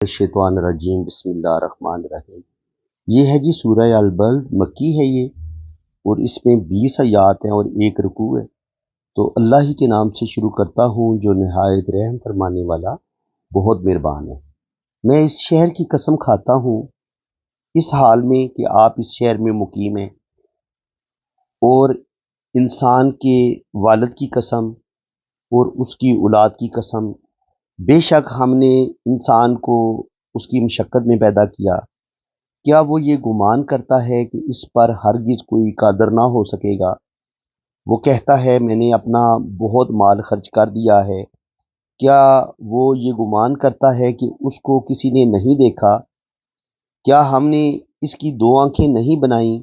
الشیطان الرجیم بسم اللہ الرحمن الرحیم۔ یہ ہے جی سورہ البلد، مکی ہے یہ، اور اس میں 20 آیات ہیں اور ایک رکوع ہے۔ تو اللہ ہی کے نام سے شروع کرتا ہوں جو نہایت رحم فرمانے والا بہت مہربان ہے۔ میں اس شہر کی قسم کھاتا ہوں اس حال میں کہ آپ اس شہر میں مقیم ہیں، اور انسان کے والد کی قسم اور اس کی اولاد کی قسم، بے شک ہم نے انسان کو اس کی مشقت میں پیدا کیا۔ کیا وہ یہ گمان کرتا ہے کہ اس پر ہرگز کوئی قادر نہ ہو سکے گا؟ وہ کہتا ہے میں نے اپنا بہت مال خرچ کر دیا ہے۔ کیا وہ یہ گمان کرتا ہے کہ اس کو کسی نے نہیں دیکھا؟ کیا ہم نے اس کی 2 آنکھیں نہیں بنائیں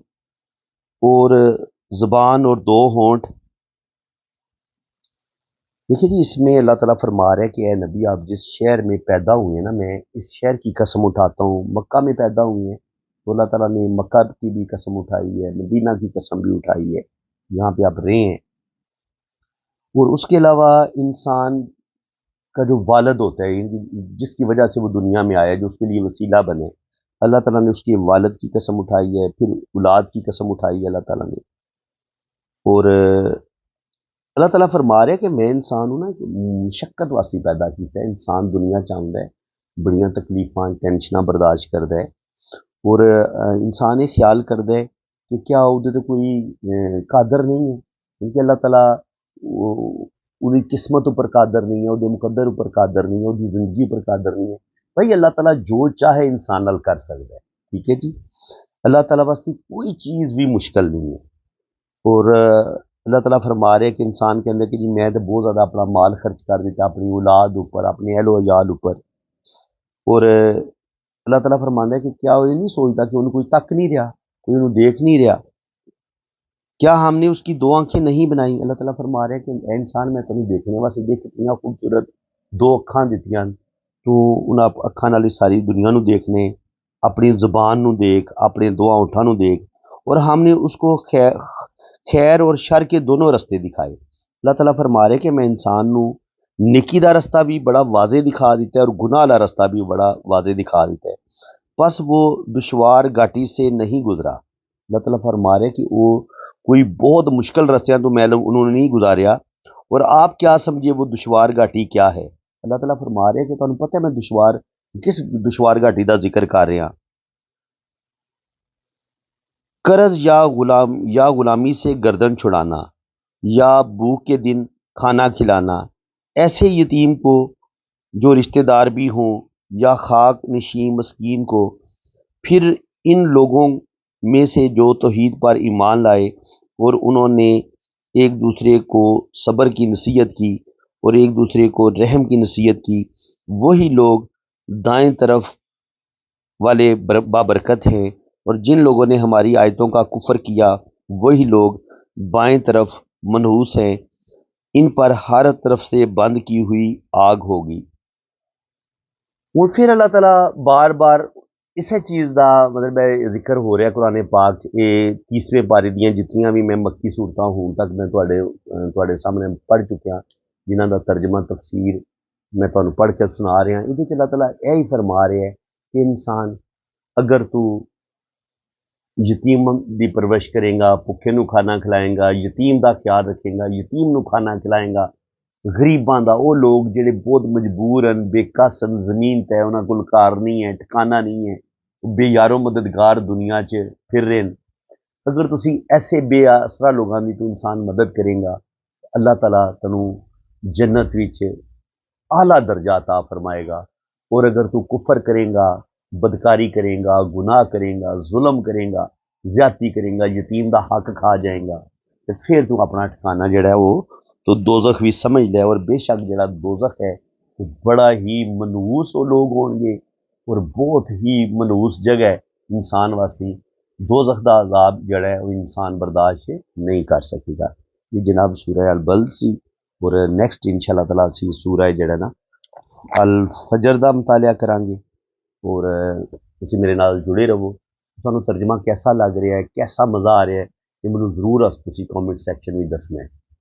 اور زبان اور 2 ہونٹ؟ دیکھیں جی، اس میں اللہ تعالیٰ فرما رہا ہے کہ اے نبی، آپ جس شہر میں پیدا ہوئے ہیں نا، میں اس شہر کی قسم اٹھاتا ہوں۔ مکہ میں پیدا ہوئے ہیں تو اللہ تعالیٰ نے مکہ کی بھی قسم اٹھائی ہے، مدینہ کی قسم بھی اٹھائی ہے، یہاں پہ آپ رہے ہیں۔ اور اس کے علاوہ انسان کا جو والد ہوتا ہے، جس کی وجہ سے وہ دنیا میں آیا، جو اس کے لیے وسیلہ بنے، اللہ تعالیٰ نے اس کے والد کی قسم اٹھائی ہے، پھر اولاد کی قسم اٹھائی ہے اللہ تعالیٰ نے۔ اور اللہ تعالیٰ فرما رہے کہ میں انسان ہوں نا، مشقت واسطے پیدا کیتا ہے۔ انسان دنیا چاہتا ہے بڑیاں تکلیفاں ٹینشناں برداشت کرتا ہے، اور انسان یہ خیال کرتا ہے کہ کیا وہ کوئی قادر نہیں ہے، کیونکہ اللہ تعالیٰ وہ قسمت اوپر قادر نہیں ہے، وہ مقدر اوپر قادر نہیں ہے، وہ زندگی اوپر قادر نہیں ہے۔ بھائی اللہ تعالیٰ جو چاہے انسان نال کر سکتا ہے، ٹھیک ہے جی۔ اللہ تعالیٰ واسطے کوئی چیز بھی مشکل نہیں ہے۔ اور اللہ تعالیٰ فرما رہے کہ انسان کے اندر کہ جی میں تو بہت زیادہ اپنا مال خرچ کر دیتا اپنی اولاد اوپر، اپنے اہل و عیال اوپر، اور اللہ تعالیٰ فرماتا ہے کہ کیا وہ یہ نہیں سوچتا کہ انہیں کوئی تک نہیں رہا، کوئی انہیں دیکھ نہیں رہا؟ کیا ہم نے اس کی 2 آنکھیں نہیں بنائی؟ اللہ تعالیٰ فرما رہے کہ اے انسان، میں تمہیں دیکھنے واسطے دیکھ اتنی خوبصورت 2 اکھاں دیتیاں، تو ان اکھاں نال ساری دنیا نو دیکھنے، اپنی زبان نو دیکھ، اپنے 2 ہونٹاں نو دیکھ، اور ہم نے اس کو خیر اور شر کے دونوں رستے دکھائے۔ اللہ تعالیٰ فرما رہے کہ میں انسان نو نیکی دا رستہ بھی بڑا واضح دکھا دیتا ہے اور گناہ والا رستہ بھی بڑا واضح دکھا دیتا ہے، بس وہ دشوار گھاٹی سے نہیں گزرا۔ اللہ تعالیٰ فرما رہے کہ وہ کوئی بہت مشکل رستیاں تو میں انہوں نے نہیں گزاریا، اور آپ کیا سمجھے وہ دشوار گھاٹی کیا ہے؟ اللہ تعالیٰ فرما رہے کہ تمہیں پتہ ہے میں کس دشوار گھاٹی دا ذکر کر رہا؟ قرض یا غلامی سے گردن چھڑانا، یا بھوک کے دن کھانا کھلانا ایسے یتیم کو جو رشتہ دار بھی ہوں، یا خاک نشین مسکین کو۔ پھر ان لوگوں میں سے جو توحید پر ایمان لائے اور انہوں نے ایک دوسرے کو صبر کی نصیحت کی اور ایک دوسرے کو رحم کی نصیحت کی، وہی لوگ دائیں طرف والے بابرکت ہیں، اور جن لوگوں نے ہماری آیتوں کا کفر کیا وہی لوگ بائیں طرف منحوس ہیں، ان پر ہر طرف سے بند کی ہوئی آگ ہوگی۔ اور پھر اللہ تعالیٰ بار بار اسے چیز دا مطلب ذکر ہو رہا ہے قرآن پاک یہ 30ویں پارے دیاں جتنیاں بھی میں مکی صورتاں ہوں تک میں تواڈے سامنے پڑھ چکیا، جنہاں دا ترجمہ تفسیر میں تانوں پڑھ کے سنا رہا ہوں۔ یہ اللہ تعالیٰ یہی فرما رہا ہے کہ انسان اگر تو یتیم دی پرورش کرے گا، بھکھے نو کھانا کھلائے گا، یتیم دا خیال رکھے گا، یتیم نو کھانا کھلائے گا، غریباں دا، وہ لوگ جڑے بہت مجبور ہیں، بے کس ہیں، زمین تے انہاں کول کار نہیں ہے، ٹھکانہ نہیں ہے، بے یارو مددگار دنیا چ پھر رہے ہیں، اگر تسی ایسے بے آسرا لوگاں دی تو انسان مدد کرے گا، اللہ تعالیٰ تنوں جنت وچ اعلیٰ درجہ عطا فرمائے گا۔ اور اگر تو کفر کرے گا، بدکاری کرے گا، گناہ کرے گا، ظلم کرے گا، زیادتی کرے گا، یتیم دا حق کھا جائے گا، تو پھر تو اپنا ٹھکانہ جڑا ہے وہ تو دوزخ بھی سمجھ لے۔ اور بے شک جڑا دوزخ ہے وہ بڑا ہی منحوس وہ لوگ ہون گے، اور بہت ہی منحوس جگہ ہے انسان واسطے۔ دوزخ دا عذاب جڑا ہے وہ انسان برداشت نہیں کر سکے گا۔ یہ جناب سورہ البلد سی، اور نیکسٹ انشاءاللہ تعالیٰ سی سورہ جڑا نا الفجر دا مطالعہ کریں گے، اور تسی میرے نال جڑے رہو۔ سانوں ترجمہ کیسا لگ رہا ہے، کیسا مزہ آ رہا ہے، یہ مجھے ضرور تسی کامنٹ سیکشن میں دسنا ہے۔